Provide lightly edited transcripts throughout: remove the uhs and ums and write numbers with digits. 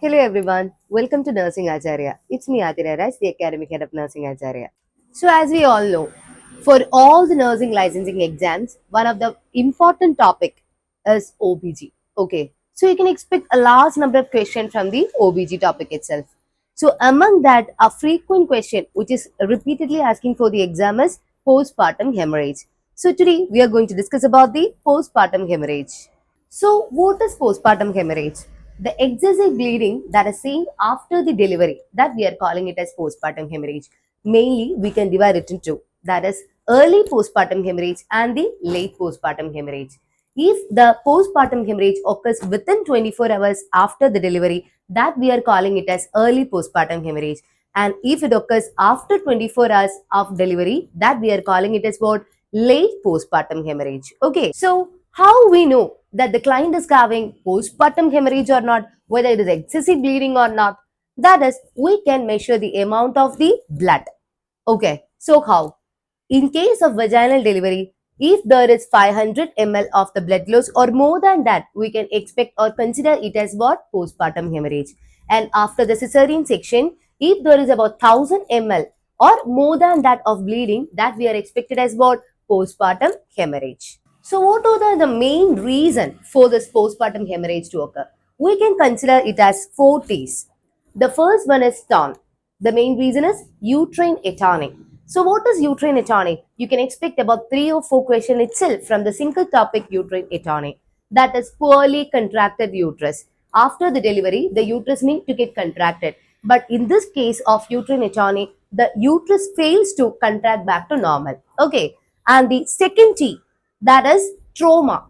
Hello everyone, welcome to Nursing Acharya. It's me Atirya Raj, the Academic Head of Nursing Acharya. So as we all know, for all the nursing licensing exams, one of the important topic is OBG. Okay, so you can expect a large number of questions from the OBG topic itself. So among that, a frequent question which is repeatedly asking for the exam is postpartum hemorrhage. So today we are going to discuss about the postpartum hemorrhage. So, what is postpartum hemorrhage? The excessive bleeding that is seen after the delivery, that we are calling it as postpartum hemorrhage. Mainly, we can divide it into that is early postpartum hemorrhage and the late postpartum hemorrhage. If the postpartum hemorrhage occurs within 24 hours after the delivery, that we are calling it as early postpartum hemorrhage. And if it occurs after 24 hours of delivery, that we are calling it as what? Late postpartum hemorrhage. Okay, so how we know that the client is having postpartum hemorrhage or not, whether it is excessive bleeding or not? That is, we can measure the amount of the blood. Okay, so how? In case of vaginal delivery, if there is 500 ml of the blood loss or more than that, we can expect or consider it as what? Postpartum hemorrhage. And after the cesarean section, if there is about 1000 ml or more than that of bleeding, that we are expected as what? Postpartum hemorrhage. So what are the main reason for this postpartum hemorrhage to occur? We can consider it as 4 T's. The first one is TON. The main reason is uterine atony. So what is uterine atony? You can expect about 3 or 4 questions itself from the single topic uterine atony. That is poorly contracted uterus. After the delivery, the uterus needs to get contracted. But in this case of uterine atony, the uterus fails to contract back to normal. Okay. And the second T, that is trauma.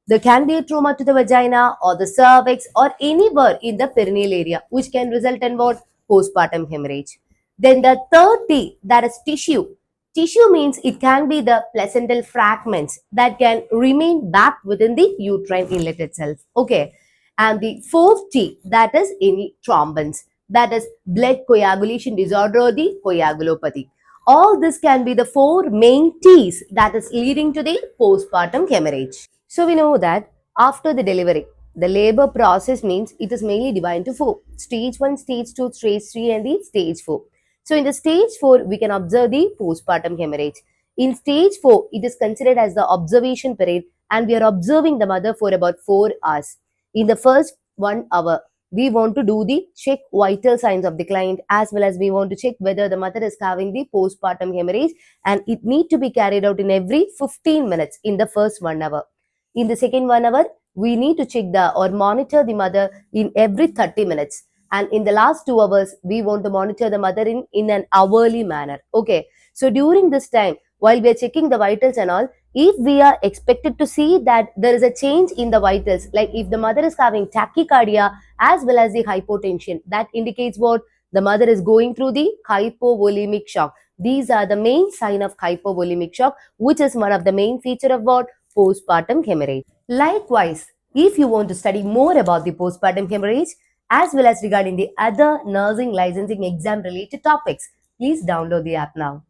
There can be a trauma to the vagina or the cervix or anywhere in the perineal area, which can result in what? Postpartum hemorrhage. Then the third T, that is tissue. Tissue means it can be the placental fragments that can remain back within the uterine inlet itself. Okay. And the fourth T, that is any thrombins, that is blood coagulation disorder or the coagulopathy. All this can be the 4 main T's that is leading to the postpartum hemorrhage. So we know that after the delivery, the labor process means it is mainly divided into 4. Stage 1, stage 2, stage 3 and the stage 4. So in the stage 4, we can observe the postpartum hemorrhage. In stage 4, it is considered as the observation period and we are observing the mother for about 4 hours. In the first 1 hour, we want to do the check vital signs of the client as well as we want to check whether the mother is having the postpartum hemorrhage, and it need to be carried out in every 15 minutes in the first 1 hour. In the second 1 hour, we need to check the or monitor the mother in every 30 minutes. And in the last 2 hours, we want to monitor the mother in an hourly manner. Okay. So during this time, while we are checking the vitals and all, if we are expected to see that there is a change in the vitals, like if the mother is having tachycardia as well as the hypotension, that indicates what? The mother is going through the hypovolemic shock. These are the main sign of hypovolemic shock, which is one of the main feature of what? Postpartum hemorrhage. Likewise, if you want to study more about the postpartum hemorrhage as well as regarding the other nursing licensing exam related topics, please download the app now.